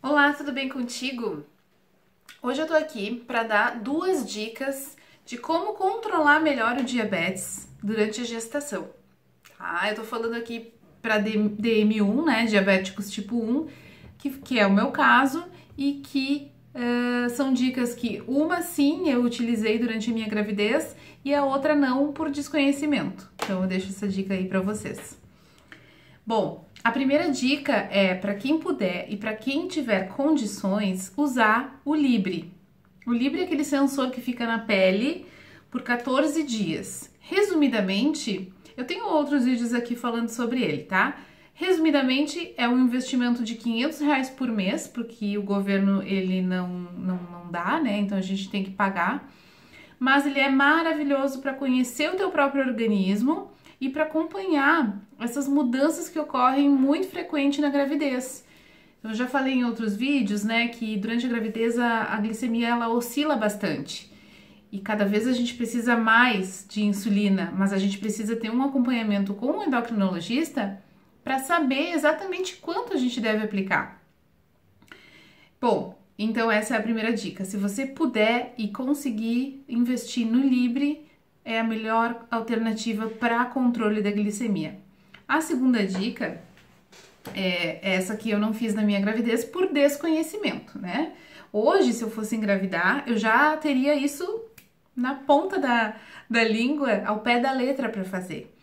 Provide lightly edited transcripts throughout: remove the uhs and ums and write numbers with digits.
Olá, tudo bem contigo? Hoje eu tô aqui para dar duas dicas de como controlar melhor o diabetes durante a gestação. Tá? Eu tô falando aqui para DM1, né, diabéticos tipo 1, que é o meu caso e que são dicas que uma sim eu utilizei durante a minha gravidez e a outra não por desconhecimento. Então eu deixo essa dica aí para vocês. Bom, a primeira dica é para quem puder e para quem tiver condições usar o Libre. O Libre é aquele sensor que fica na pele por 14 dias. Resumidamente, eu tenho outros vídeos aqui falando sobre ele, tá? Resumidamente, é um investimento de R$ 500 por mês, porque o governo ele não dá, né? Então a gente tem que pagar. Mas ele é maravilhoso para conhecer o teu próprio organismo e para acompanhar essas mudanças que ocorrem muito frequente na gravidez. Eu já falei em outros vídeos, né, que durante a gravidez a glicemia ela oscila bastante. E cada vez a gente precisa mais de insulina, mas a gente precisa ter um acompanhamento com o endocrinologista para saber exatamente quanto a gente deve aplicar. Bom, então essa é a primeira dica. Se você puder e conseguir investir no Libre, é a melhor alternativa para controle da glicemia. A segunda dica é essa que eu não fiz na minha gravidez por desconhecimento, né? Hoje, se eu fosse engravidar, eu já teria isso na ponta da língua, ao pé da letra para fazer,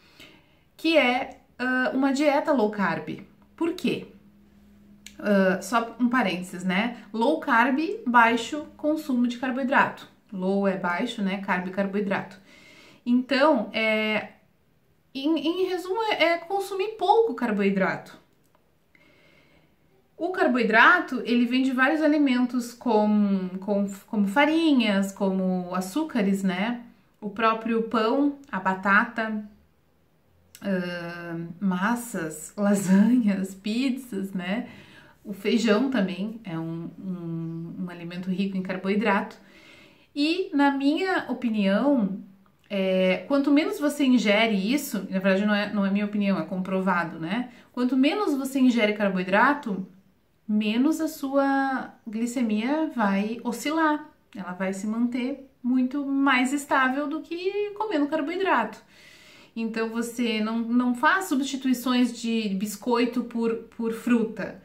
que é uma dieta low carb. Por quê? Só um parênteses, né? Low carb, baixo consumo de carboidrato. Low é baixo, né? Carb é carboidrato. Então, em resumo, é consumir pouco carboidrato. O carboidrato, ele vem de vários alimentos como farinhas, como açúcares, né? O próprio pão, a batata, massas, lasanhas, pizzas, né? O feijão também é um alimento rico em carboidrato. E, na minha opinião, quanto menos você ingere isso, na verdade não é minha opinião, é comprovado, né? Quanto menos você ingere carboidrato, menos a sua glicemia vai oscilar. Ela vai se manter muito mais estável do que comendo carboidrato. Então você não faz substituições de biscoito por fruta.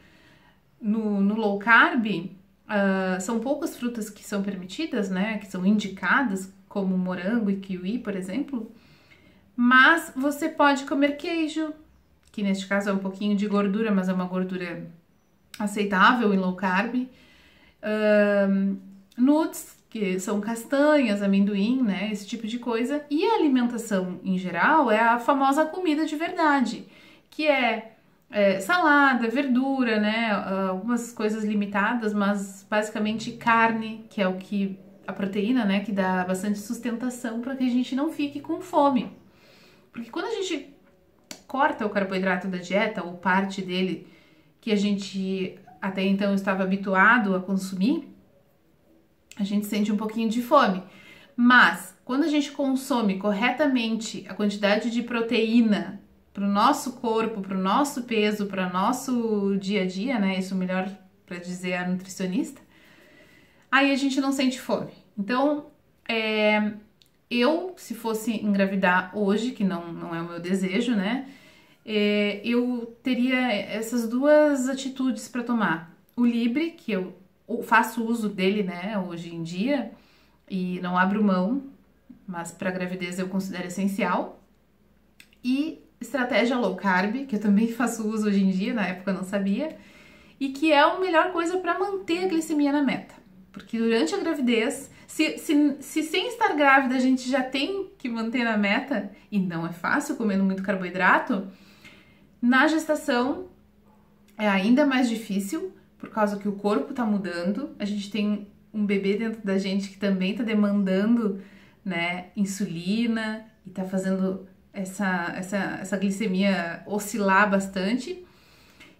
No low carb, são poucas frutas que são permitidas, né? Que são indicadas, como morango e kiwi, por exemplo. Mas você pode comer queijo, que neste caso é um pouquinho de gordura, mas é uma gordura aceitável em low carb. Nuts, que são castanhas, amendoim, né? Esse tipo de coisa. E a alimentação em geral é a famosa comida de verdade, que é salada, verdura, né? Algumas coisas limitadas, mas basicamente carne, que é a proteína, né? Que dá bastante sustentação para que a gente não fique com fome. Porque quando a gente corta o carboidrato da dieta, ou parte dele que a gente até então estava habituado a consumir, a gente sente um pouquinho de fome. Mas quando a gente consome corretamente a quantidade de proteína para o nosso corpo, para o nosso peso, para o nosso dia a dia, né? Isso melhor para dizer a nutricionista, aí a gente não sente fome. Então, eu, se fosse engravidar hoje, que não é o meu desejo, né? Eu teria essas duas atitudes para tomar. O Libre, que eu faço uso dele, né, hoje em dia, e não abro mão, mas para gravidez eu considero essencial. E estratégia low carb, que eu também faço uso hoje em dia, na época eu não sabia, e que é a melhor coisa para manter a glicemia na meta. Porque durante a gravidez, se sem estar grávida a gente já tem que manter na meta, e não é fácil comendo muito carboidrato, na gestação é ainda mais difícil, por causa que o corpo tá mudando, a gente tem um bebê dentro da gente que também tá demandando, né, insulina e tá fazendo essa glicemia oscilar bastante.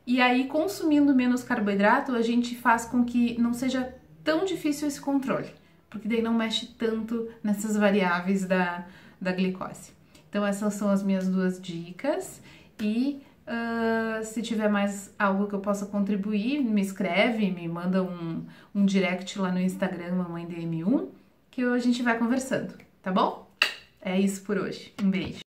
E aí, consumindo menos carboidrato, a gente faz com que não seja tão difícil esse controle, porque daí não mexe tanto nessas variáveis da glicose. Então, essas são as minhas duas dicas e Se tiver mais algo que eu possa contribuir, me escreve, me manda um direct lá no Instagram, MamãeDM1, que a gente vai conversando, tá bom? É isso por hoje. Um beijo.